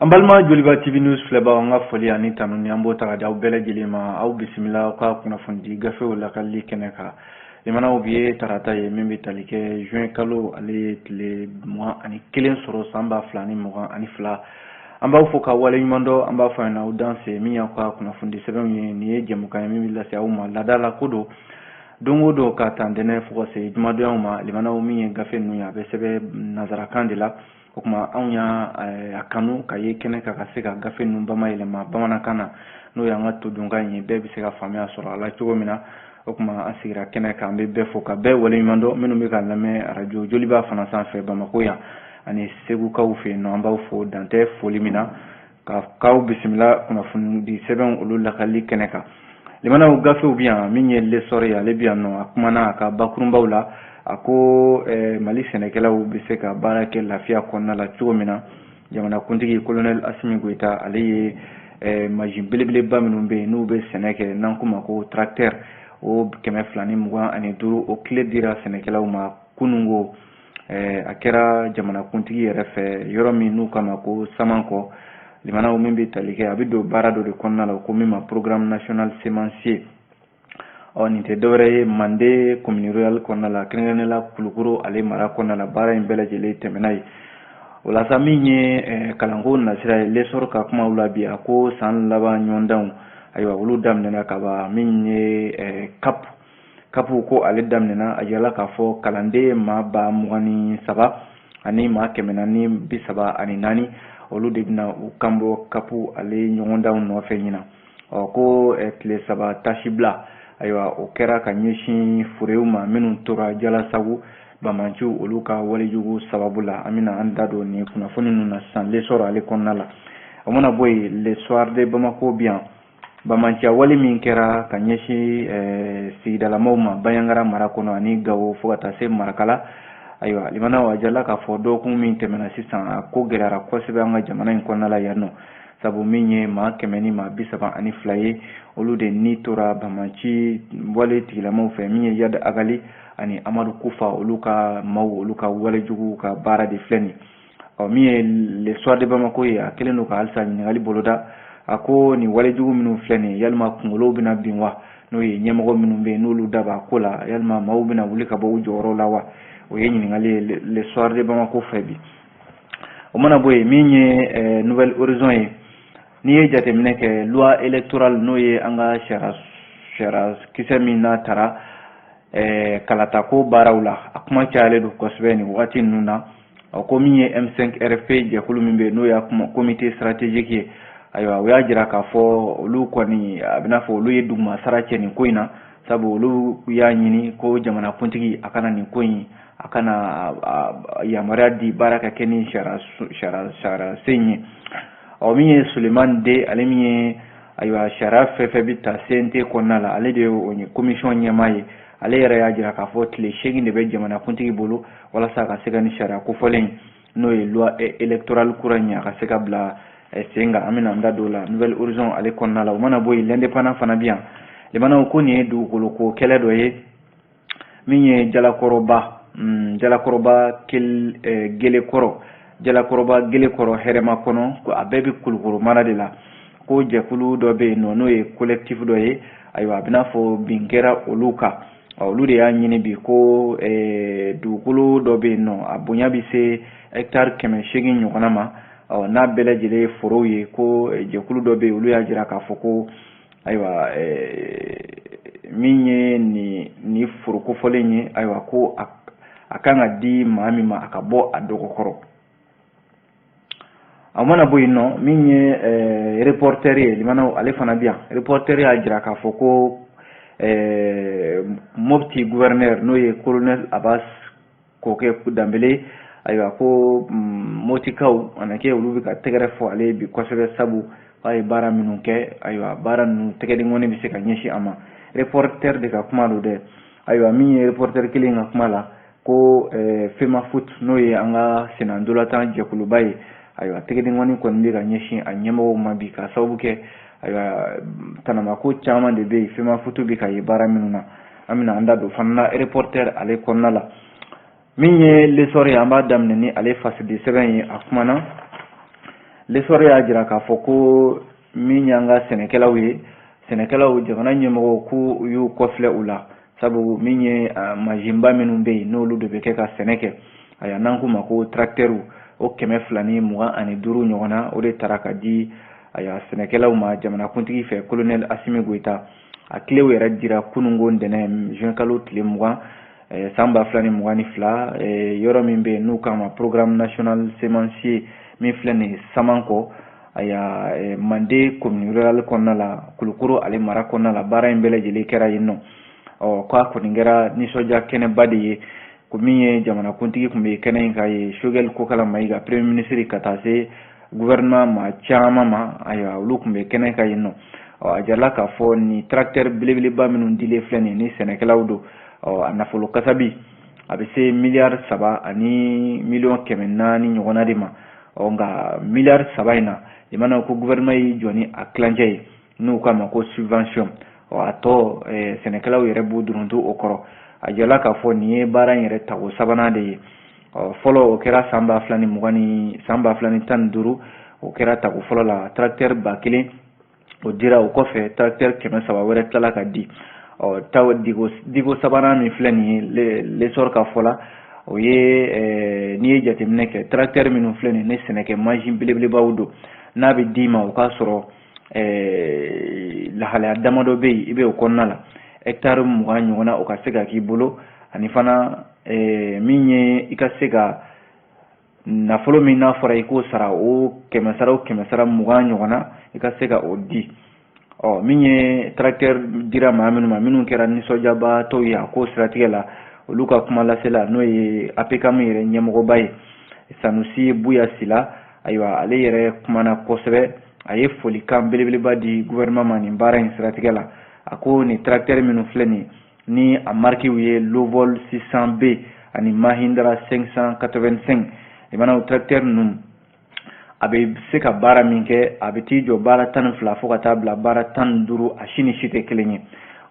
Ambalma Joliba TV News fleba nga foli ani tanu ni ambo taga da ubele jilima au bismillah ka kuna fundi gafe wala kalli keneka limana obiye tarata ye mimbi talike juin kalo ale tile mois ani kelen soro samba flani moga ani fla amba foka wale nyundo amba fa na udanse miya ka kuna fundi seben ni jemuka mimbi la se au ma ladala kudo dongo do ka tandene fo se jumado ma limana o miye gafe nu ya be sebe nazara kandila o kuma anw ya akanu ka ye kene ka se ka gafe nu bama yelema bamana kana no ya ngato dunga yin be bi se ka famia soro ala cogo mina o kuma asira kene ka be be fo ka be wale mando minu be ka lame radio Joliba fana sanfe Bamako ya ani segu ka ufe no amba fo dante foli mina ka bismillah kuna fundi seben ulu la kali kene ka limana u gafe ubiya minye le sore ya le biya no akumana ka bakurumbaula ako Mali Senekela u bise ka barake lafiya konna la cogo mina jamana kuntigi colonel Assimi Goita ale majin belebele ba minnu be n'u be Seneke nan kuma ko tracteur o kɛmɛ fila ni mugan ani duuru o kile dira Senekelaw ma kunungo a kɛra jamana kuntigi yɛrɛ fɛ yɔrɔ min n'u kama ko Samanko limanaw min be tali kɛ a bɛ don baara dɔ de kɔnɔna la ko min ma programme national sémencier nin tɛ dɔwɛrɛ ye Mande commune rurale kɔnɔna la kɛrɛnkɛrɛnnenya la Kulukoro ale mara kɔnɔna la baara in bɛɛ lajɛlen tɛmɛna ye o la sa min ye kalanko nasira ye lesɔrɔ ka kuma la bi a ko san laban ɲɔgɔndanw ayiwa olu daminɛna kaba min ye kapu ko ale daminɛna a yala k'a fɔ kalanden maa ba 23 ani maa 434 olu de bɛna u kanbɔ kapu ale ɲɔgɔndanw nɔfɛ ɲina ko tile 3 tasibila ayiwa o kɛra ka ɲɛsin furew ma minnu tora jalasago Bamanchu olu ka walejugu sababu la an bɛna an da don nin kunnafoni ninnu na sisan lesɔrɔ ale kɔnɔna la o mana bɔ yen le soir de Bamako bi yan Bamancha wale min kɛra ka ɲɛsin sigidalamaw ma Bayangara mara kɔnɔ ani Gawo fo ka taa se Marakala ayiwa limana wa jala k'a fɔ dɔgɔkun min tɛmɛna sisan a ko gɛlɛyara kosɛbɛ an ka jamana in kɔnɔna la yan nɔ sabu min ye maa 100 ni maa 32 ye olu de ni tora Bamanchi wale tigilamaw fɛ min ye Yad Agali ani Amadu Kufa olu ka maaw olu ka walejugu ka baara de filɛ nin min ye le soir de Bamako ye a kelen don ka halisa ɲininkali boloda a ko nin walejugu minnu filɛ nin yalima kunkolow bɛna bin wa n'o ye ɲɛmɔgɔ minnu bɛ n'olu da b'a ko la yalima maaw bɛna wuli ka bɔ u jɔyɔrɔ la wa o ye ɲininkali ye le soir de Bamako fɛ bi o mana bɔ yen min ye Nouvelle Horizon ye n'i ye jateminɛ kɛ loi électorale n'o ye an ka sariya kisɛ min n'a tara kalata ko baaraw la a kuma cayalen don kosɛbɛ nin wagati ninnu na ko min ye M5 RP jɛkulu min bɛ n'o y'a comité stratégique ye ayiwa o y'a jira k'a fɔ olu kɔni a bɛna fɔ olu ye duguma sara cɛ nin ko in na sabu olu y'a ɲini ko jamana kuntigi a kana nin ko in a kana yamaruya di baara ka kɛ ni sariya sen ye min ye Suleiman De ale min ye ayiwa sariya fɛn fɛn bɛ ta CNT kɔnɔna la ale de ye o ye commission ɲɛmaa ye ale yɛrɛ y'a jira k'a fɔ tile 8 de bɛ jamana kuntigi bolo walasa ka se ka ni sariya kofɔlen n'o ye loi électorale kura in a ka se ka bila sen kan an bɛna an da don la Nouvelle Horizon ale kɔnɔna la o mana bɔ yen l'indépendant fana bi yan limanaw ko nin ye dugukoloko kɛlɛ dɔ ye min ye jalakɔrɔba gelekɔrɔ hɛrɛma kɔnɔ ko a bɛɛ bɛ Kulukoro mara de la ko jɛkulu dɔ bɛ yen nɔ n'o ye collectif dɔ ye ayiwa a bɛna fɔ bin kɛra olu kan olu de y'a ɲini bi ko dugukolo dɔ bɛ yen nɔ a bonya bɛ se hectare 800 ɲɔgɔnna ma n'a bɛɛ lajɛlen ye forow ye ko jɛkulu dɔ bɛ yen olu y'a jira k'a fɔ ko ayiwa min ye nin foro kofɔlen ye ayiwa ko a kan ka di maa min ma a ka bɔ a dɔgɔkɔrɔ a mana bɔ yen nɔ min ye reporter ye limanaw ale fana bi yan reporter y'a jira k'a fɔ ko Mopti gouverneur n'o ye colonel Abbas Koke Danbele ayiwa ko motikaw anake olu bɛ ka tɛgɛrɛ fɔ ale bi kosɛbɛ sabu k'a ye baara minnu kɛ ayiwa baara ninnu tɛgɛdenkɔni bɛ se ka ɲɛsin a ma reporter de ka kuma don dɛ ayiwa min ye reporter kelen ka kuma la ko Fema Foot n'o ye an ka senandolatan jɛkuluba ye ayiwa tɛgɛdenkɔni kɔni bɛ ka ɲɛsin a ɲɛmɔgɔw ma bi ka sababu kɛ ayiwa tanamako caman de bɛ yen Fema Foot bɛ ka ye baara minnu na an bɛna an da don fana na reporter ale kɔnɔna la min ye lesɔrɔ ye an b'a daminɛ ni ale fasidi sɛbɛn ye a kumana lesɔrɔ y'a jira k'a fɔ ko min y'an ka sɛnɛkɛlaw ye sɛnɛkɛlaw jamana ɲɛmɔgɔw k'u y'u kɔfilɛ u la sabu min ye mansinba minnu bɛ yen n'olu de bɛ kɛ ka sɛnɛ kɛ aya n'an k'u ma ko tracteurs o 225 ɲɔgɔn na o de taara ka di aya sɛnɛkɛlaw ma jamanakuntigi fɛ colonel Asimi Goita a kilew yɛrɛ dira kunungo ntɛnɛn juin kalo tile 20 san 2022 yɔrɔ min bɛ yen n'u k'a ma programme national semencier min filɛ nin ye Samanko aya Mande commune rurale kɔnɔna la Kulukoro ale mara kɔnɔna la baara in bɛɛ lajɛlen kɛra yen nɔ k'a kɔni kɛra nisɔndiya kɛnɛba de ye ko min ye jamanakuntigi tun bɛ kɛnɛ in ka ye Choguel Kokala Mayiga premier ministre ka taa se gouvernement ma caman ma ayiwa olu tun bɛ kɛnɛ ka yen nɔ a jarala k'a fɔ ni tracteur belebeleba minnu dilen filɛ nin ni sɛnɛkɛlaw don a nafolo kasabi a bɛ se miliyari 3 ani miliyɔn 400 ɲɔgɔnna de ma nka miliyari 3 in na i mana ko gouvernement y'i jɔ ni a tilancɛ ye n'u k'a ma ko subvention a tɔ sɛnɛkɛlaw yɛrɛ b'u duruntu o kɔrɔ a jarala k'a fɔ nin ye baara in yɛrɛ tago sabanan de ye fɔlɔ o kɛra san 2015 o kɛra tago fɔlɔ la tracteur 1000 o dira o kɔfɛ tracteur 300 wɛrɛ tilala ka di digo sabanan min filɛ nin ye lesɔrɔ ka fɔ la o ye n'i ye jateminɛ kɛ tracteur minnu filɛ nin ni sɛnɛkɛ mansin belebelebaw don n'a bɛ d'i ma o k'a sɔrɔ lahalaya damadɔ bɛ yen i bɛ o kɔnɔna la hectare 20 ɲɔgɔnna o ka se ka k'i bolo ani fana min ye i ka se ka nafolo min n'a fɔra i k'o sara o 100 20 ɲɔgɔnna i ka se ka o di min ye tracteur dira maa minnu ma minnu kɛra nisɔndiyabaatɔw ye a ko siratigɛ la olu ka kuma lasela n'o ye APCAM yɛrɛ ɲɛmɔgɔba ye Sanusi Buya Sila ayiwa ale yɛrɛ kumana kosɛbɛ a ye folikan belebeleba di gouvernement ma nin baara in siratigɛ la a ko ni tracteur minnu filɛ nin ni a marquew ye Lovol 600B ani Mahindra 585 i mana o tracteur ninnu a bɛ se ka baara min kɛ a bɛ t'i jɔ baara 12 fo ka taa bila baara 15 a si ni si tɛ kelen ye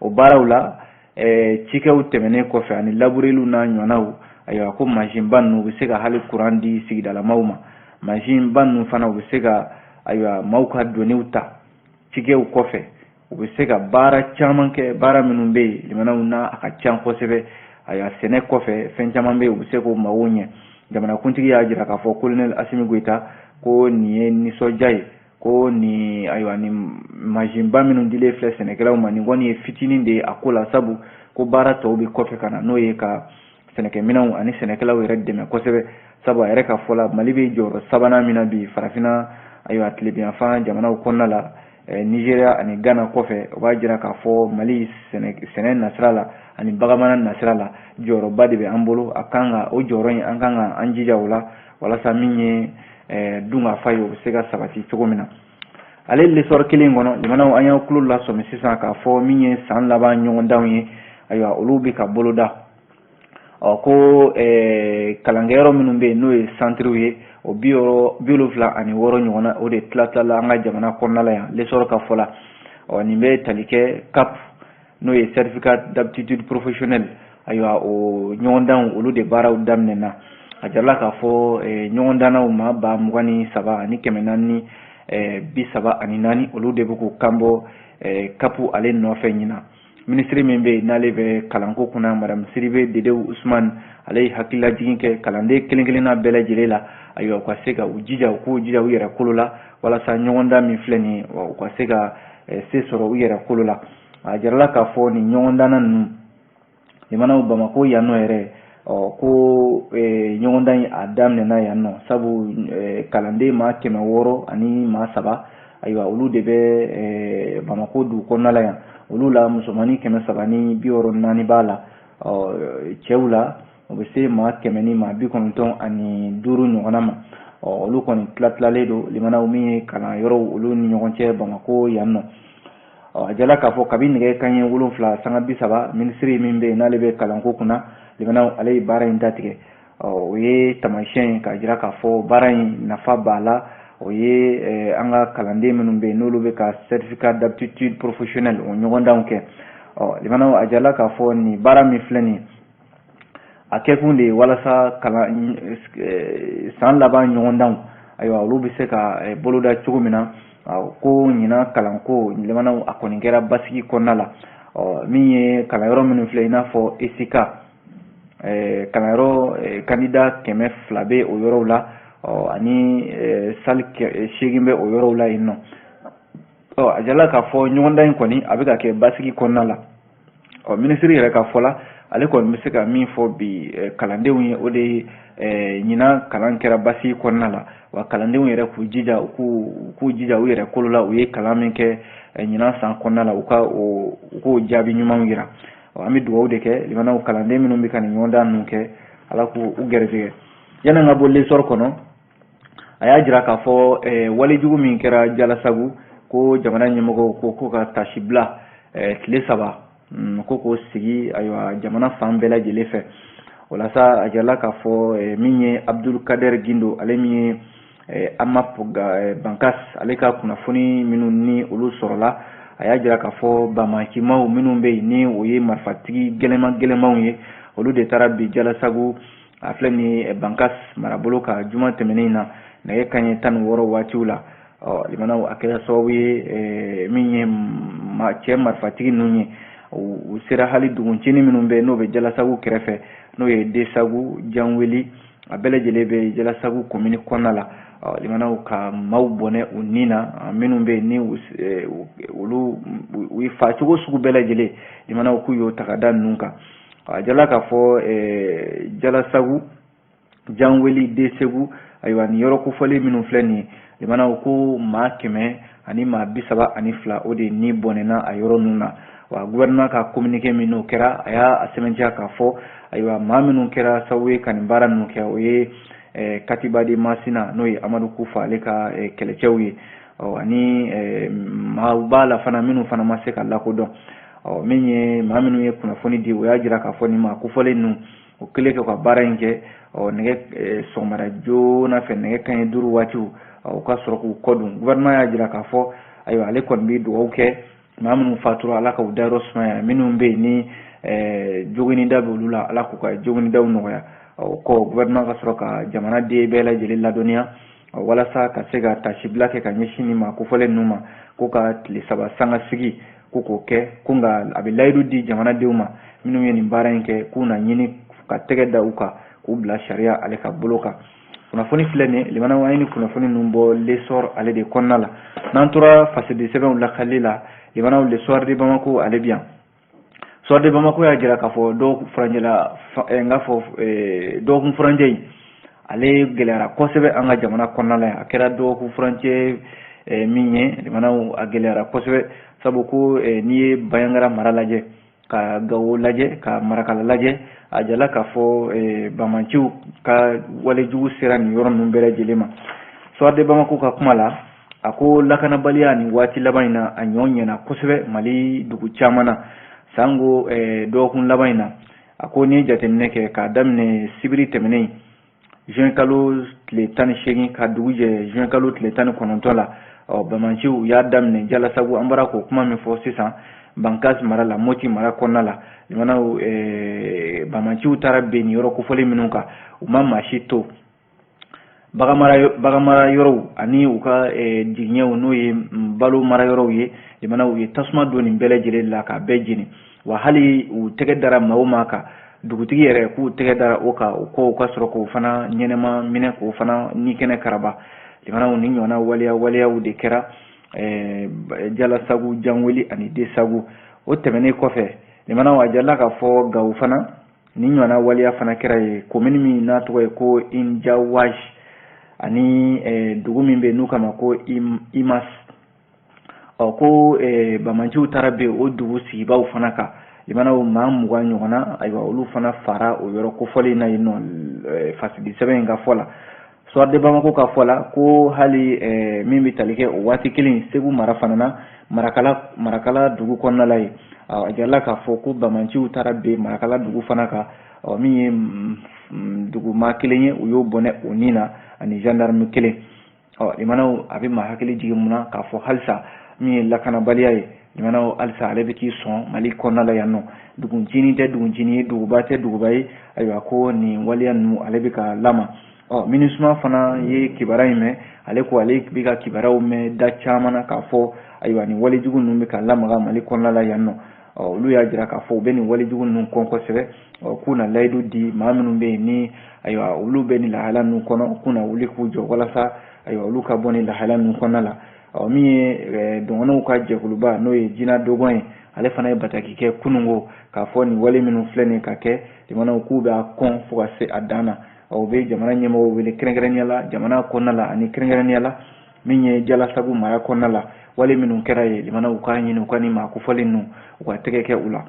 o baaraw la cikɛw tɛmɛnen kɔfɛ ani labureliw n'a ɲɔgɔnnaw ayiwa ko mansinba ninnu u bɛ se ka hali courant di sigidalamaw ma mansinba ninnu fana u bɛ se ka ayiwa maaw ka doniw ta cikɛw kɔfɛ u bɛ se ka baara caman kɛ baara minnu bɛ yen jamanaw n'a a ka ca kosɛbɛ ayiwa sɛnɛ kɔfɛ fɛn caman bɛ yen u bɛ se k'o mago ɲɛ jamanakuntigi y'a jira k'a fɔ colonel Asimi Goita ko nin ye nisɔndiya ye ko nin ayiwa nin mansinba minnu dilen filɛ sɛnɛkɛlaw ma nin kɔni ye fitinin de ye a ko la sabu ko baara tɔw bɛ kɔfɛ ka na n'o ye ka sɛnɛkɛminɛnw ani sɛnɛkɛlaw yɛrɛ dɛmɛ kosɛbɛ sabu a yɛrɛ ka fɔ la Mali bɛ jɔyɔrɔ sabanan min na bi farafinna ayiwa tilebiyanfan jamanaw kɔnɔna la Nigeria ani Ghana kɔfɛ o b'a jira k'a fɔ Mali sɛnɛ nasira la ani baganmara nasira la jɔyɔrɔba de bɛ an bolo a kan ka o jɔyɔrɔ in an kan ka an jija o la walasa min ye dunga fa ye o bɛ se ka sabati cogo min na ale lesɔrɔ kelen kɔnɔ jamanaw an y'aw tulo lasɔmi sisan k'a fɔ min ye san laban ɲɔgɔndanw ye ayiwa olu bɛ ka boloda ko kalankɛyɔrɔ minnu bɛ yen n'o ye centrew ye o 76 ɲɔgɔnna o de tilatilala an ka jamana kɔnɔna la yan lesɔrɔ ka fɔ la nin bɛ tali kɛ CAP n'o ye certificat d'aptitude professionnelle ayiwa o ɲɔgɔndanw olu de baaraw daminɛna a jarala k'a fɔ ɲɔgɔndannaw ma 23 ani 434 olu de bɛ k'u kanbɔ CAP ale nɔfɛ ɲina ministre min bɛ yen n'ale bɛ kalanko kunna madame Sidibe Dedewu Usman ale ye hakililajigin kɛ kalanden kelen-kelenna bɛɛ lajɛlen la ayiwa u ka se ka u jija u k'u jija u yɛrɛ kolo la walasa ɲɔgɔndan min filɛ nin ye u ka se ka se sɔrɔ u yɛrɛ kolo la a jarala k'a fɔ nin ɲɔgɔndanna ninnu jamanaw Bamako yan nɔ yɛrɛ ko ɲɔgɔndan in a daminɛna yan nɔ sabu kalanden maa 600 ani maa 3 ayiwa olu de bɛ Bamako dugu kɔnɔna la yan olu la musomanin 364 b'a la cɛw la o bɛ se maa 100 ni maa 95 ɲɔgɔnna ma olu kɔni tilatilalen don limanaw min ye kalan yɔrɔw olu ni ɲɔgɔn cɛ Bamako yan nɔ a jala k'a fɔ kabi nɛgɛ kanɲɛ 7 sanga 30 minisiri min bɛ yen n'ale bɛ kalanko kunna limanaw ale ye baara in datigɛ o ye tamasiyɛn k'a jira k'a fɔ baara in nafa b'a la o ye an ka kalanden minnu bɛ yen n'olu bɛ ka certificat d'aptitude professionnelle o ɲɔgɔndanw kɛ limanaw a jala k'a fɔ nin baara min filɛ nin a kɛkun de ye walasa san laban ɲɔgɔndanw ayiwa olu bɛ se ka boloda cogo min na ko ɲina kalanko limana a kɔni kɛra basigi kɔnɔna la min ye kalanyɔrɔ minnu filɛ i n'a fɔ esika kalanyɔrɔ kandida 200 bɛ o yɔrɔw la ani sali 8 bɛ o yɔrɔw la yen nɔ a jala k'a fɔ ɲɔgɔndan in kɔni a bɛ ka kɛ basigi kɔnɔna la minisiri yɛrɛ ka fɔ la ale kɔni bɛ se ka min fɔ bi kalandenw ye o de ye ɲina kalan kɛra basigi kɔnɔna la wa kalandenw yɛrɛ k'u jija u yɛrɛ kolo la u ye kalan min kɛ ɲina san kɔnɔna la u k'o jaabi ɲumanw yira an bɛ dugawu de kɛ limanaw kalanden minnu bɛ ka nin ɲɔgɔndan ninnu kɛ ala k'u gɛrɛsɛgɛ yanni ka bɔ lesɔr kɔnɔ a y'a jira k'a fɔ walejugu min kɛra Jalasagu ko jamana ɲɛmɔgɔw ko ka tasi bila tile 3 ko k'o sigi ayiwa jamana fan bɛɛ lajɛlen fɛ walasa a jala k'a fɔ min ye Abdul Kader Gindo ale min ye Amap Bankas ale ka kunnafoni minnu ni olu sɔrɔla a y'a jira k'a fɔ bamakimaw minnu bɛ yen ni o ye marifatigi gɛlɛmanw ye olu de taara bi Jalasagu a filɛ ni Bankas marabolo ka juma tɛmɛnen na nɛgɛ kanɲɛ 16 waatiw la limanaw a kɛra sababu ye min ye cɛ marifatigi ninnu ye u sera hali duguncini minnu bɛ n'o bɛ Jalasagu kɛrɛfɛ n'o ye Desagu Janweli a bɛɛ lajɛlen bɛ Jalasagu commune kɔnɔna la limanaw ka maaw bɔnɛ u ni na minnu bɛ ni olu u fa cogo sugu bɛɛ lajɛlen limanaw k'u y'o ta ka da ninnu kan a jala k'a fɔ Jalasagu Janweli Desagu ayiwa ni yɔrɔ kofɔli minnu filɛ nin ye limanaw ko maa 100 ani maa 32 o de ni bɔnɛna a yɔrɔ ninnu na wa gouvernement ka communiqué min n'o kɛra a y'a sɛbɛntiya k'a fɔ ayiwa maa minnu kɛra sababu ye ka nin baara ninnu kɛ o ye Katiba de Masina n'o ye Amadu Kufa ale ka kɛlɛcɛw ye ani maa b'a la fana minnu fana ma se ka lakodɔn min ye maa minnu ye kunnafoni di o y'a jira k'a fɔ nin maa kofɔlen ninnu o kɛlen kɛ ka baara in kɛ nɛgɛ sɔgɔmada joona fɛ nɛgɛ kanɲɛ 5 waatiw u ka sɔrɔ k'u kɔdun gouvernement y'a jira k'a fɔ ayiwa ale kɔni bɛ dugawu kɛ maa minnu fatura ala ka u dayɔrɔ sumaya minnu bɛ yen ni joginida bɛ olu la ala k'u ka joginidaw nɔgɔya kɔ gouvernement ka sɔrɔ ka jamanaden bɛɛ lajɛlen ladɔnniya walasa ka se ka tasibila kɛ ka ɲɛsin nin maa kofɔlen ninnu ma ko ka tile 3 sanga sigi ko k'o kɛ ko nka a bɛ layidu di jamanadenw ma minnu ye nin baara in kɛ k'u na ɲini ka tɛgɛ da u kan k'u bila sariya ale ka bolo kan kunnafoni filɛ nin limanaw an ye ni kunnafoni ninnu bɔ lesɔr ale de kɔnɔna la n'an tora fasidi sɛbɛnw lakali la limanaw le soir de Bamako ale bi yan soir de Bamako y'a jira k'a fɔ dɔgɔkun furancɛ la n k'a fɔ dɔgɔkun furancɛ in ale gɛlɛyara kosɛbɛ an ka jamana kɔnɔna la yan a kɛra dɔgɔkun furancɛ min ye limanaw a gɛlɛyara kosɛbɛ sabu ko n'i ye Bayangara mara lajɛ ka Gawo lajɛ ka Marakala lajɛ a jala k'a fɔ bamanciw ka walejugu sera nin yɔrɔ ninnu bɛɛ lajɛlen ma soir de Bamako ka kuma la a ko lakanabaliya ni waati laban in na a ɲɔ ɲɛna kosɛbɛ Mali dugu caman na sango dɔgɔkun laban in na a ko ni jateminɛ kɛ k'a daminɛ sibiri tɛmɛnen juin kalo tile 18 ka dugu jɛ juin kalo tile 19 la bamanciw y'a daminɛ Jalasagu an bɔra k'o kuma min fɔ sisan Bankas mara la Moti mara kɔnɔna la limanaw bamanciw taara ben nin yɔrɔ kofɔlen minnu kan u ma maa si to bagan mara yɔrɔw ani u ka jigiɲɛw n'o ye balo mara yɔrɔw ye limanaw u ye tasuma don nin bɛɛ lajɛlen la k'a bɛɛ jeni wa hali u tɛgɛ dara maa o maa kan dugutigi yɛrɛ k'u tɛgɛ dara o kan u ka sɔrɔ k'o fana ɲɛnɛma minɛ k'o fana ni kɛnɛ karaba limanaw ni ɲɔgɔnna waleyaw de kɛra Jalasagu Janweli ani Desagu o tɛmɛnen kɔfɛ limanaw a jala k'a fɔ Gawo fana ni ɲɔgɔnna waleya fana kɛra ye commune min n'a tɔgɔ ye ko Injawaj ani dugu min bɛ n'u kama ko Imas ko bamanciw taara bɛ o dugu sigibaw fana kan limanaw maa 20 ɲɔgɔnna ayiwa olu fana fara o yɔrɔ kofɔlen na yen nɔ fasidi sɛbɛn in ka fɔ la soir de Bamako ka fɔ la ko hali min bɛ tali kɛ o waati kelen Segu mara fana na Marakala dugu kɔnɔna la yen a jala k'a fɔ ko bamanciw taara bɛ Marakala dugu fana kan min ye duguma kelen ye u y'o bɔnɛ o ni na ani gendarme kelen limanaw a bɛ maa hakili jigin mun na k'a fɔ halisa min ye lakanabaliya ye limanaw halisa ale bɛ k'i sɔn Mali kɔnɔna la yan nɔ duguncinin tɛ duguncinin ye duguba tɛ duguba ye ayiwa ko nin waleya ninnu ale bɛ ka lama MINUSMA fana ye kibara ime ale ko ale bi ka kibaraw mɛ da caman na k'a fɔ ayiwa ni walejugu ninnu bɛ ka lamaga Mali kɔnɔna la yan nɔ olu y'a jira k'a fɔ u bɛ nin walejugu ninnu kɔn kosɛbɛ k'u na layidu di maa minnu bɛ yen ni ayiwa olu bɛ nin lahala ninnu kɔnɔ k'u na wuli k'u jɔ walasa ayiwa olu ka bɔ nin lahala ninnu kɔnɔna la min ye dɔngɔnɔw ka jɛkuluba n'o ye Jina Dogon ye ale fana ye bataki kɛ kunungo k'a fɔ nin wale minnu filɛ nin ka kɛ jamanaw k'u b'a kɔn fo ka se a dan na u bɛ jamana ɲɛmɔgɔw wele kɛrɛnkɛrɛnnenya la jamana kɔnɔna la ani kɛrɛnkɛrɛnnenya la min ye Jalasagu mara kɔnɔna la wale minnu kɛra ye jamanaw ka ɲini u ka nin maa kofɔlen ninnu u ka tɛgɛ kɛ u la.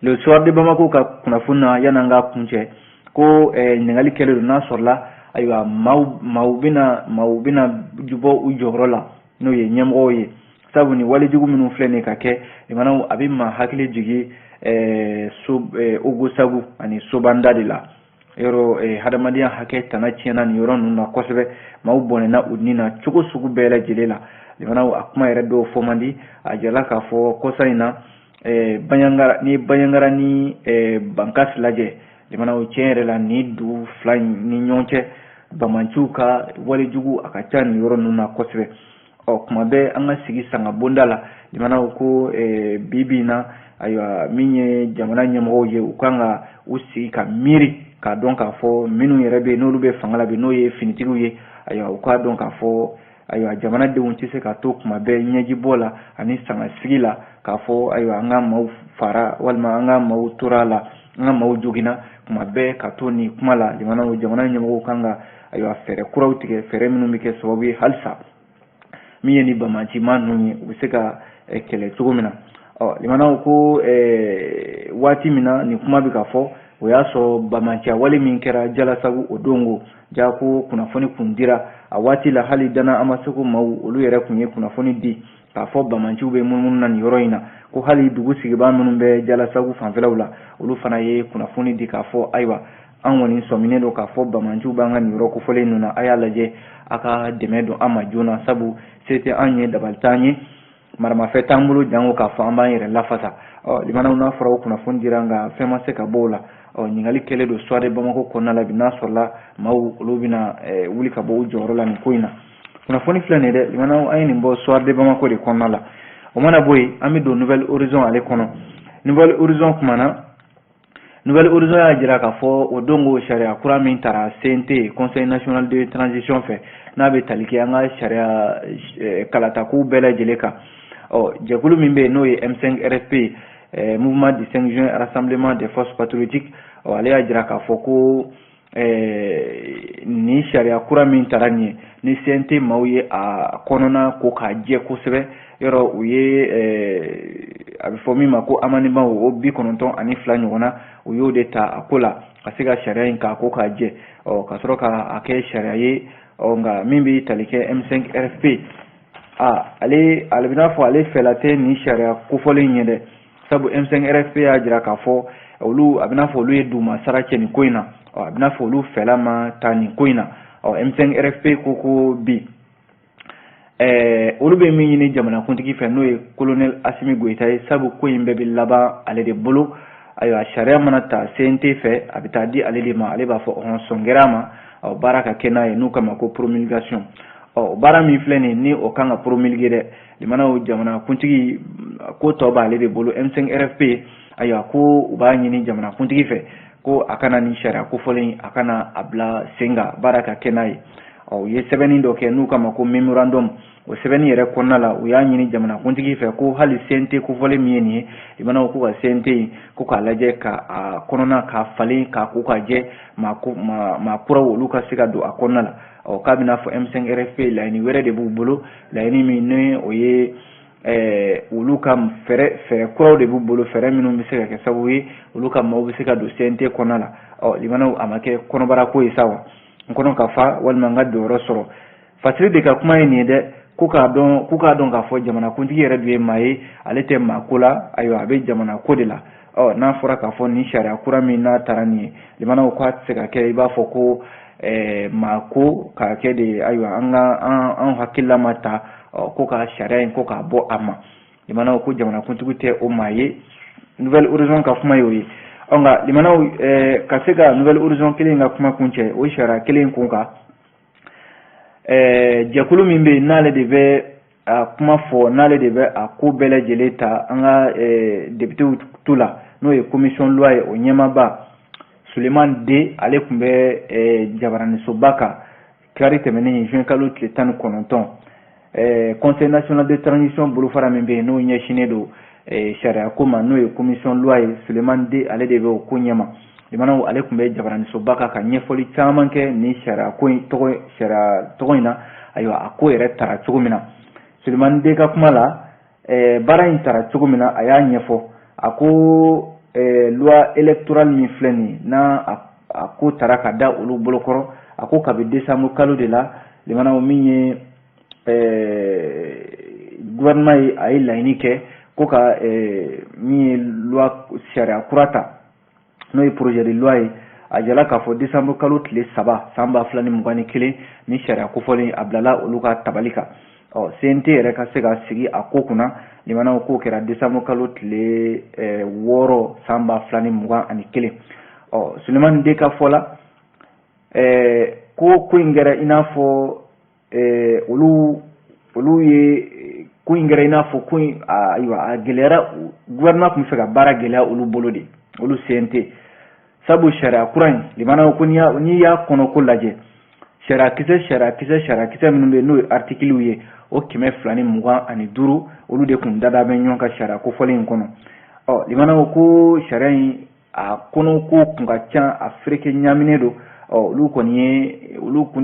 Le soir de Bamako ka kunnafoni na yan'an ka kuncɛ ko ɲininkali kɛlen don n'a sɔrɔla ayiwa maaw bɛna bɔ u jɔyɔrɔ la n'o ye ɲɛmɔgɔw ye sabu ni walejugu minnu filɛ nin ka kɛ jamanaw a bɛ maa hakili jigin Ogosagu ani Sobanda de la yɔrɔ hadamadenya hakɛ tana tiɲɛna nin yɔrɔ ninnu na kosɛbɛ maaw bɔnɛna u ni na cogo sugu bɛɛ lajɛlen la jamanaw a kuma yɛrɛ dɔw fɔ man di a jala k'a fɔ kɔsa in na Baɲangara ni Bankasi lajɛ jamanaw tiɲɛ yɛrɛ la ni du fila ni ɲɔgɔn cɛ Bamanciw ka walejugu a ka ca nin yɔrɔ ninnu na kosɛbɛ kuma bɛɛ an ka sigi sanga bonda la jamanaw ko bibi na ayiwa min ye jamana ɲɛmɔgɔw ye u kan ka u sigi ka miiri k'a dɔn k'a fɔ minnu yɛrɛ bɛ n'olu bɛ fanga la bi n'o ye finitigiw ye ayiwa u k'a dɔn k'a fɔ ayiwa jamanadenw tɛ se ka to kuma bɛɛ ɲɛjibɔ la ani sangasigi la k'a fɔ ayiwa an ka maaw fara walima an ka maaw tora la an ka maaw joginna kuma bɛɛ ka to nin kuma la jamana ɲɛmɔgɔw kan ka ayiwa fɛɛrɛ kuraw tigɛ fɛɛrɛ minnu bɛ kɛ sababu ye halisa min ye ni Bamancimaa ninnu ye u bɛ se ka kɛlɛ cogo min na jamanaw ko waati min na nin kuma bɛ ka fɔ o y'a sɔrɔ Bamanciya wale min kɛra Jalasagu o dongo jako kunnafoni kun dira a waati la hali Dana Amaseko maaw olu yɛrɛ kun ye kunnafoni di k'a fɔ Bamanciw bɛ munumunu na nin yɔrɔ in na ko hali dugu sigibaa minnu bɛ Jalasagu fanfɛlaw la olu fana ye kunnafoni di k'a fɔ ayiwa an kɔni sɔminen don k'a fɔ Bamanciw b'an ka nin yɔrɔ kofɔlen ninnu na a y'a lajɛ a ka dɛmɛ don an ma joona sabu se tɛ an ye dabali t'an ye maramafɛn t'an bolo jango k'a fɔ an b'an yɛrɛ lafasa jamanaw n'a fɔra o kunnafoni dira nka fɛn ma se ka bɔ o la ɲininkali kɛlen don soirée Bamako kɔnɔna la bi n'a sɔrɔla maaw olu bɛna wuli ka bɔ u jɔyɔrɔ la nin ko in na kunnafoni filɛ nin dɛ jamanaw an ye nin bɔ soirée Bamako de kɔnɔna la o mana bɔ yen an bɛ don Nouvelle Horizon ale kɔnɔ Nouvelle Horizon kumana Nouvelle Horizon y'a jira k'a fɔ o dongo sariya kura min taara CNT Conseil national de transition fɛ n'a bɛ tali kɛ an ka sariya kalatakow bɛɛ lajɛlen kan jɛkulu min bɛ yen n'o ye M5 RFP Mouvement du 5 juin Rassemblement des forces patriotiques ale y'a jira k'a fɔ ko ni sariya kura min taara nin ye ni CNT maaw ye a kɔnɔna ko k'a jɛ kosɛbɛ yɔrɔ u ye a bɛ fɔ min ma ko amendement o 92 ɲɔgɔnna u y'o de ta a ko la ka se ka sariya in k'a ko k'a jɛ ka sɔrɔ k'a kɛ sariya ye nka min bɛ tali kɛ M5 RFP ale bɛ n'a fɔ ale fɛla tɛ nin sariya kofɔlen ye dɛ sabu M5 RFP y'a jira k'a fɔ olu a bɛ n'a fɔ olu ye duguma sara cɛ nin ko in na a bɛ n'a fɔ olu fɛla ma ta nin ko in na M5 RFP ko bi olu bɛ min ɲini jamanakuntigi fɛ n'o ye colonel Asimi Goyita ye sabu ko in bɛɛ bɛ laban ale de bolo ayiwa sariya mana ta CNT fɛ a bɛ taa di ale de ma ale b'a fɔ sɔn kɛra ma baara ka kɛ n'a ye n'u kama ko promulgation baara min filɛ nin ni o kan ka promulguer dɛ jamanaw jamanakuntigi ko tɔ b'ale de bolo M5 RFP ayiwa ko u b'a ɲini jamanakuntigi fɛ ko a kana nin sariya kofɔlen a kana a bila sen kan baara ka kɛ n'a ye u ye sɛbɛnni dɔ kɛ n'u kama ko memorandum o sɛbɛnni yɛrɛ kɔnɔna la u y'a ɲini jamanakuntigi fɛ ko hali CNT kofɔlen min ye nin ye jamanaw ko ka CNT ko k'a lajɛ ka a kɔnɔna ka falen k'a ko ka jɛ maa kuraw olu ka se ka don a kɔnɔna la k'a bɛ n'a fɔ M5 RFP laɲini wɛrɛ de b'u bolo laɲini min ni o ye olu ka fɛɛrɛ kuraw de b'u bolo fɛɛrɛ minnu bɛ se ka kɛ sababu ye olu ka maaw bɛ se ka don CNT kɔnɔna la jamanaw a ma kɛ kɔnɔbara ko ye sa wa n kɔnɔ ka fa walima n ka jɔyɔrɔ sɔrɔ fasiri de ka kuma ye nin ye dɛ k'u k'a dɔn k'a fɔ jamanakuntigi yɛrɛ dun ye maa ye ale tɛ maa ko la ayiwa a bɛ jamana ko de la n'a fɔra k'a fɔ nin sariya kura min n'a taara nin ye jamanaw k'a tɛ se ka kɛ i b'a fɔ ko maa ko k'a kɛ de ayiwa an hakilila ma ta ko ka sariya in ko k'a bɔ a ma jamanaw ko jamanakuntigi tɛ o maa ye Nouvelle Horizon ka kuma y'o ye onga limanaw ka se ka nouvelle horizon kelen ka kuma kuncɛ o sariya kelen kun kan jɛkulu min bɛ n'ale de bɛ a kuma fɔ n'ale de bɛ a ko bɛɛ lajɛlen ta an ka députés tu la n'o ye commission loi ye o ɲɛmaaba Suleiman D ale tun bɛ jabaranisoba kan kari tɛmɛnen juin kalo tile 19 conseil national de transition bolofara min bɛ yen n'o ɲɛsinnen don sariya ko ma n'o ye commission loi ye Suleiman D ale de bɛ o ko ɲɛma limanaw ale tun bɛ jabaranisoba kan ka ɲɛfɔli caman kɛ ni sariya ko in tɔgɔ in na ayiwa a ko yɛrɛ tara cogo min na Suleiman D ka kuma la baara in tara cogo min na a y'a ɲɛfɔ a ko loi électorale min filɛ nin na a ko tara ka da olu bolokɔrɔ a ko kabi décembre kalo de la limanaw min ye gouvernement ye a ye laɲini kɛ ko ka min ye loi sariya kura ta n'o ye projet de loi ye a jala k'a fɔ décembre kalo tile 3 san 2021 ni sariya kofɔlen a bilala olu ka tabali kan CNT yɛrɛ ka se ka sigi a ko kunna limanaw k'o kɛra décembre kalo tile 6 san 2021 Suleiman D ka fɔ la ko in kɛra i n'a fɔ olu ye ko in kɛra i n'a fɔ ko in ayiwa a gɛlɛyara gouvernement tun bɛ fɛ ka baara gɛlɛya olu bolo de olu CNT sabu sariya kura in limanaw ko n'i y'a kɔnɔ ko lajɛ sariya kisɛ minnu bɛ n'o ye articles ye o 225 olu de kun dada bɛ ɲɔgɔn ka sariya kofɔlen in kɔnɔ limanaw ko sariya in a kɔnɔ ko kun ka ca a fereke ɲaminen don olu kun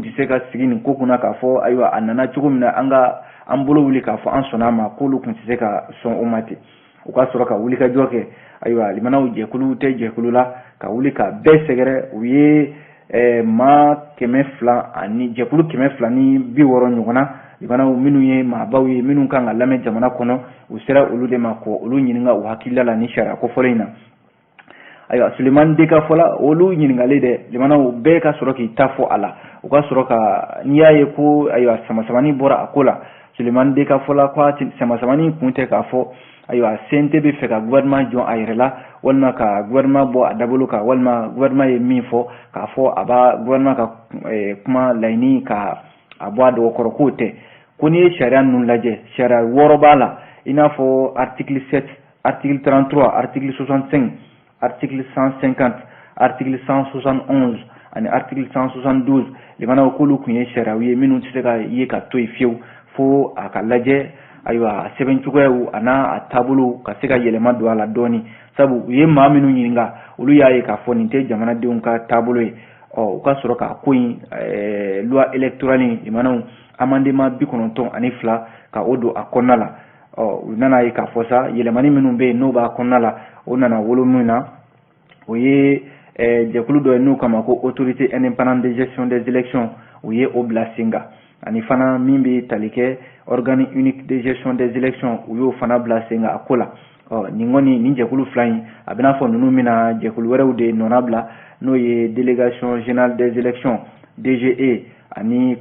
tɛ se ka sigi nin ko kunna k'a fɔ ayiwa a nana cogo min na an bolo wuli k'a fɔ an sɔnna a ma k'olu kun tɛ se ka sɔn o ma ten u ka sɔrɔ ka wuli ka jɔ kɛ ayiwa limanaw jɛkulu tɛ jɛkulu la ka wuli ka bɛɛ sɛgɛrɛ u ye maa 200 ni jɛkulu 260 ɲɔgɔn na limanaw minnu ye maabaw ye minnu kan ka lamɛn jamana kɔnɔ u sera olu de ma ko olu ɲininka u hakilila la ni sariya kofɔlen in na ayiwa Suleiman D ka fɔla olu ɲininkali dɛ limanaw bɛɛ ka sɔrɔ k'i ta fɔ a la u ka sɔrɔ ka n'i y'a ye ko ayiwa samasamani bɔra a ko la Suleiman D ka fɔla ko samasamani kun tɛ k'a fɔ ayiwa CNT bɛ fɛ ka gouvernement jɔ a yɛrɛ la walima ka gouvernement bɔ a dabolo kan walima gouvernement ye min fɔ k'a fɔ a b'a gouvernement ka kuma laɲini ka a bɔ a dɔgɔ kɔrɔ k'o tɛ ko n'i ye sariya ninnu lajɛ sariya 6 b'a la i n'a fɔ article 7 article 33 article 65 article 150 article 171 ani article 172 limanaw k'olu kun ye sariyaw ye minnu tɛ se ka ye ka to yen fiyewu fo a ka lajɛ ayiwa sɛbɛncogoyaw a n'a taabolo ka se ka yɛlɛma don a la dɔɔni sabu u ye maa minnu ɲininka olu y'a ye k'a fɔ nin tɛ jamanadenw ka taabolo ye u ka sɔrɔ k'a ko in loi électorale limanaw amendement 92 ka o don a kɔnɔna la u nana ye k'a fɔ sa yɛlɛmani minnu bɛ yen n'o b'a kɔnɔna la o nana wolo min na o ye jɛkulu dɔ ye n'o kama ko autorité indépendante de gestion des élections u ye o bila sen kan ani fana min bɛ tali kɛ organe unique de gestion des élections u y'o fana bila sen kan a ko la nin kɔni nin jɛkulu fila in a bɛ n'a fɔ ninnu bɛna jɛkulu wɛrɛw de nɔna bila n'o ye délégation générale des élections DGE ani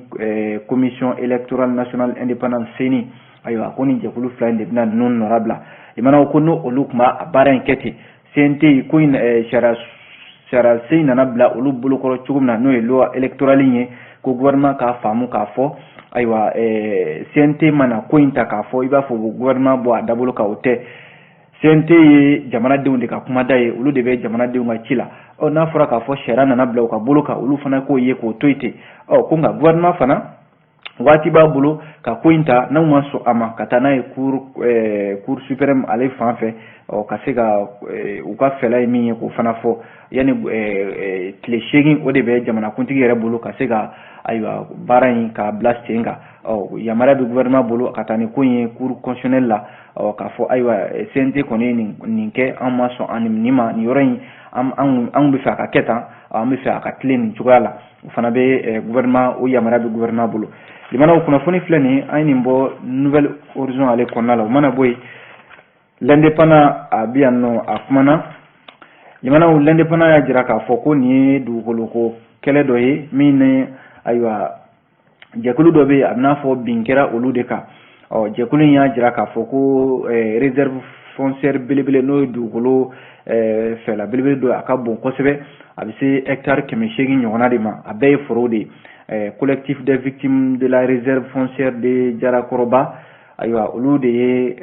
commission électorale nationale indépendante CENI ayiwa ko nin jɛkulu fila in de bɛna ninnu nɔra bila limanaw ko n'o olu tun b'a baara in kɛ ten CNT ko in sariya sen nana bila olu bolokɔrɔ cogo min na n'o ye loi électorale ye ko gouvernement k'a faamu k'a fɔ ayiwa CNT mana ko in ta k'a fɔ i b'a fɔ gouvernement bɔ a dabolo kan o tɛ CNT ye jamanadenw de ka kumada ye olu de bɛ jamanadenw ka ci la n'a fɔra k'a fɔ sariya nana bila u ka bolo kan olu fana k'o ye k'o to yen ten ko nka gouvernement fana waati b'a bolo ka ko in ta n'anw ma sɔn a ma ka taa n'a ye cour suprême ale fan fɛ ka se ka u ka fɛla ye min ye k'o fana fɔ yanni tile 8 o de bɛ jamanakuntigi yɛrɛ bolo ka se ka ayiwa baara in k'a bila sen kan yamaruya bɛ gouvernement bolo ka taa ni ko in ye cour constitutionnelle la k'a fɔ ayiwa CNT kɔni ye nin kɛ an ma sɔn nin ma nin yɔrɔ in an bɛ fɛ a ka kɛ tan an bɛ fɛ a ka tilen nin cogoya la o fana bɛ gouvernement o yamaruya bɛ gouvernement bolo limanaw kunnafoni filɛ nin ye an ye nin bɔ nouvelle horizon ale kɔnɔna la o mana bɔ yen l'indépendant a bɛ yan nɔ a kumana limanaw l'indépendant y'a jira k'a fɔ ko nin ye dugukoloko kɛlɛ dɔ ye min ni ayiwa jɛkulu dɔ bɛ yen a bɛ n'a fɔ bin kɛra olu de kan jɛkulu in y'a jira k'a fɔ ko réserve foncière belebele n'o ye dugukolo fɛla belebele dɔ a ka bon kosɛbɛ a bɛ se hectare 800 ɲɔgɔnna de ma a bɛɛ ye foro de collectif des victimes de la réserve foncière de Jarakɔrɔba ayiwa olu de ye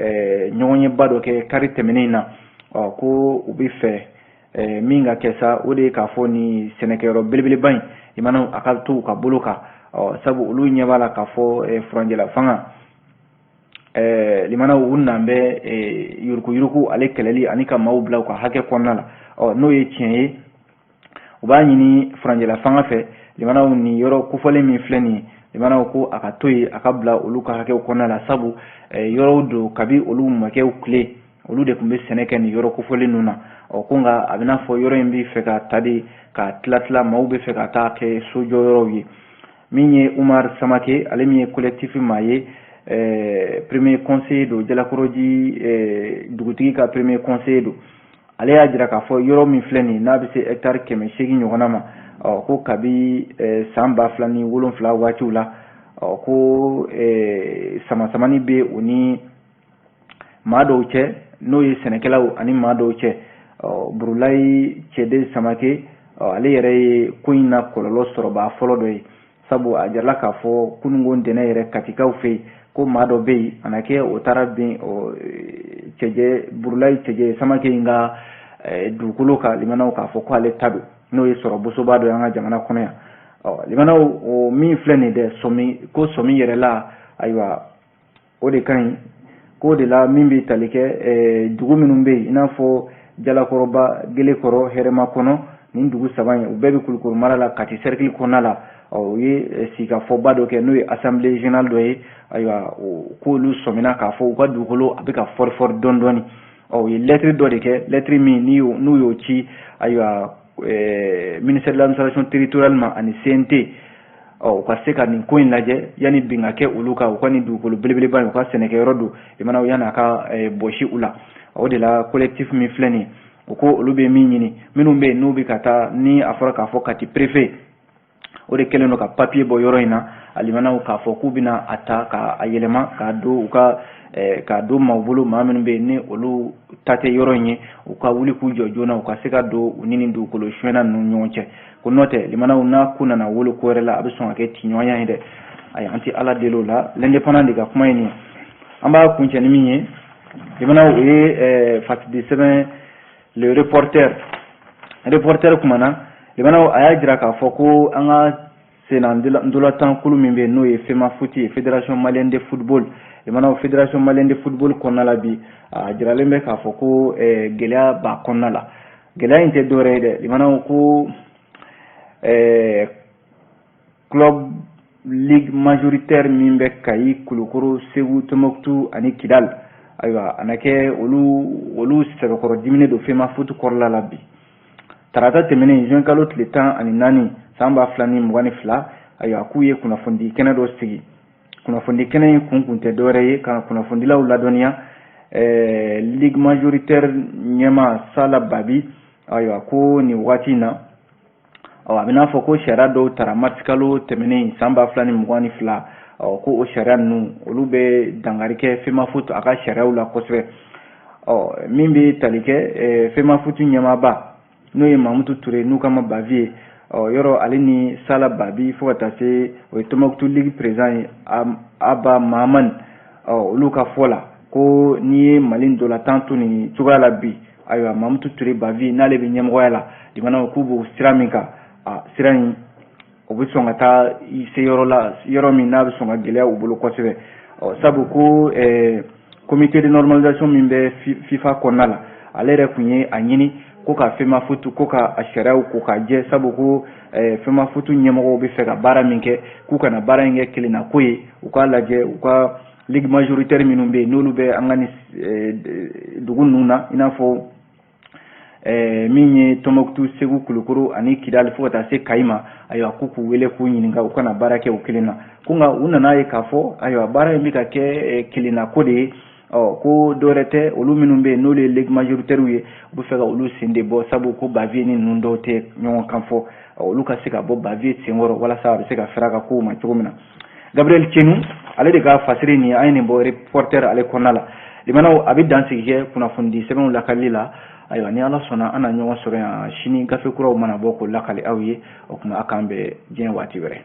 ɲɔgɔn ye ba dɔ kɛ kari tɛmɛnen na ko u bɛ fɛ min ka kɛ sa o de ye k'a fɔ ni sɛnɛkɛyɔrɔ belebeleba in i mana a ka to u ka bolo kan sabu olu ɲɛ b'a la k'a fɔ furanjɛla fanga limana u nan bɛ yurukuyuruku ale kɛlɛli ani ka maaw bila u ka hakɛ kɔnɔna la n'o ye tiɲɛ ye u b'a ɲini furanjɛla fanga fɛ limanaw ni yɔrɔ kofɔlen min filɛ nin ye limanaw ko a ka to yen a ka bila olu ka hakɛw kɔnɔna la sabu yɔrɔw don kabi olu makɛw tile olu de tun bɛ sɛnɛ kɛ nin yɔrɔ kofɔlen ninnu na ko nka a bɛ n'a fɔ yɔrɔ in bɛ fɛ ka ta de ka tila maaw bɛ fɛ ka taa kɛ sojɔ yɔrɔw ye min ye Umar Samake ale min ye collectif maa ye premier conseiller don Jalakɔrɔji dugutigi ka premier conseiller don ale y'a jira k'a fɔ yɔrɔ min filɛ nin n'a bɛ se hectare 800 ɲɔgɔnna ma ko kabi san 2007 waatiw la ko samasamani bɛ u ni maa dɔw cɛ n'o ye sɛnɛkɛlaw ani maa dɔw cɛ Burulayi Cɛden Samake ale yɛrɛ ye ko in na kɔlɔlɔ sɔrɔbaa fɔlɔ dɔ ye sabu a jarala k'a fɔ kunungo ntɛnɛn yɛrɛ katikaw fɛ yen ko maa dɔ bɛ yen a na kɛ o taara bin Burulayi Cɛden Samake in ka dugukolo kan limanaw k'a fɔ ko ale ta don n'o ye sɔrɔ bosoba dɔ y'an ka jamana kɔnɔ yan limanaw o min filɛ nin dɛ ko sɔmi yɛrɛ la ayiwa o de ka ɲi k'o de la min bɛ tali kɛ dugu minnu bɛ yen i n'a fɔ Jalakɔrɔba Gelekɔrɔ Hɛrɛma kɔnɔ nin dugu saba in u bɛɛ bɛ Kulukoro mara la Kati cercle kɔnɔna la u ye sigikafɔba dɔ kɛ n'o ye assemblée générale dɔ ye ayiwa k'olu sɔmina k'a fɔ u ka dugukolo a bɛ ka fɔri dɔɔni u ye lettre dɔ de kɛ lettre min n'u y'o ci ayiwa ministère de l'administration territoriale ma ani CNT u ka se ka nin ko in lajɛ yanni bin ka kɛ olu kan u ka nin dugukolo belebeleba in u ka sɛnɛkɛyɔrɔ don i mana yanni a ka bɔsi u la o de la collectif min filɛ nin ye u ko olu bɛ min ɲini minnu bɛ yen n'u bɛ ka taa ni a fɔra k'a fɔ Kati préfet o de kɛlen don ka papier bɔ yɔrɔ in na alimanaw k'a fɔ k'u bɛna a ta k'a yɛlɛma k'a don u ka k'a don maaw bolo maa minnu bɛ yen ni olu ta tɛ yɔrɔ in ye u ka wuli k'u jɔ joona u ka se ka don u ni nin dugukolo suɲɛna ninnu ɲɔgɔn cɛ ko n'o tɛ limanaw n'a ko nana wolo ko wɛrɛ la a bɛ sɔn ka kɛ tiɲɔgɔnya ye dɛ ayi an tɛ ala deli o la l'indépendant de ka kuma ye nin ye an b'a kuncɛ ni min ye limanaw o ye Fatidi Sɛbɛn le reporter kumana limanaw a y'a jira k'a fɔ ko an ka senna ndolantan kulu min bɛ yen n'o ye FEMAFOOT ye Fédération Malienne de Football limanaw Fédération Malienne de Football kɔnɔna la bi a jiralen bɛ k'a fɔ ko gɛlɛya b'a kɔnɔna la gɛlɛya in tɛ dɔwɛrɛ ye dɛ limanaw ko club ligue majoritaire min bɛ Kayi Kulukoro Segu Tɔnbɔkutu ani Kidal ayiwa a na kɛ olu sɛbɛkɔrɔ diminen don FEMAFOOT kɔrɔla la bi tarata tɛmɛnen juin kalo tile 14 san 2022 ayiwa k'u ye kunnafoni kɛnɛ dɔ sigi kunnafoni kɛnɛ in kun tɛ dɔwɛrɛ ye ka kunnafonidilaw ladɔnniya ligue majoritaire ɲɛma Sala Babi ayiwa ko nin waati in na a bɛ n'a fɔ ko sariya dɔw tara mars kalo tɛmɛnen san 2022 ko o sariya ninnu olu bɛ dankari kɛ FEMAFOOT a ka sariyaw la kosɛbɛ min bɛ tali kɛ FEMAFOOT ɲɛmaaba n'o ye Mamutu Ture n'u kama Bavi ye yɔrɔ ale ni Sala Babi fo ka taa se o ye Tɔnbɔkutu ligue président ye Aba Mahamani olu ka fɔ la ko n'i ye Mali ndolantan to nin cogoya la bi ayiwa Mamutu Ture Bavi n'ale bɛ ɲɛmɔgɔya la limanaw k'u b'o sira min kan sira in o bɛ sɔn ka taa se yɔrɔ min n'a bɛ sɔn ka gɛlɛya u bolo kosɛbɛ sabu ko comité de normalisation min bɛ FIFA kɔnɔna la ale yɛrɛ tun ye a ɲini ko ka FEMAFOOT ko ka a sariyaw ko ka jɛ sabu ko FEMAFOOT ɲɛmɔgɔw bɛ fɛ ka baara min kɛ k'u kana baara in kɛ kelenna ko ye u k'a lajɛ u ka ligue majoritaire minnu bɛ yen n'olu bɛ an ka nin dugu ninnu na i n'a fɔ min ye Tɔnbɔkutu Segu Kulukoro ani Kidal fo ka taa se Kayi ma ayiwa ko k'u wele k'u ɲininka u kana baara kɛ u kelen na ko nka u nana ye k'a fɔ ayiwa baara in bɛ ka kɛ kelenna ko de ye ko dɔwɛrɛ tɛ olu minnu bɛ yen n'olu ye ligue majoritaire ye u bɛ fɛ ka olu sen de bɔ sabu ko Bavi ni ninnu dɔw tɛ ɲɔgɔn kan fɔ olu ka se ka bɔ Bavi senkɔrɔ walasa a bɛ se ka fɛɛrɛ ka kow ma cogo min na Gabriel Tienu ale de ka fasiri nin ye an ye nin bɔ reporter ale kɔnɔna la limanaw a bɛ dansigi kɛ kunnafoni sɛbɛnw lakali la ayiwa ni ala sɔnna an na ɲɔgɔn sɔrɔ yan sini gafe kuraw mana bɔ k'o lakali aw ye o kuma a k'an bɛn diɲɛ waati wɛrɛ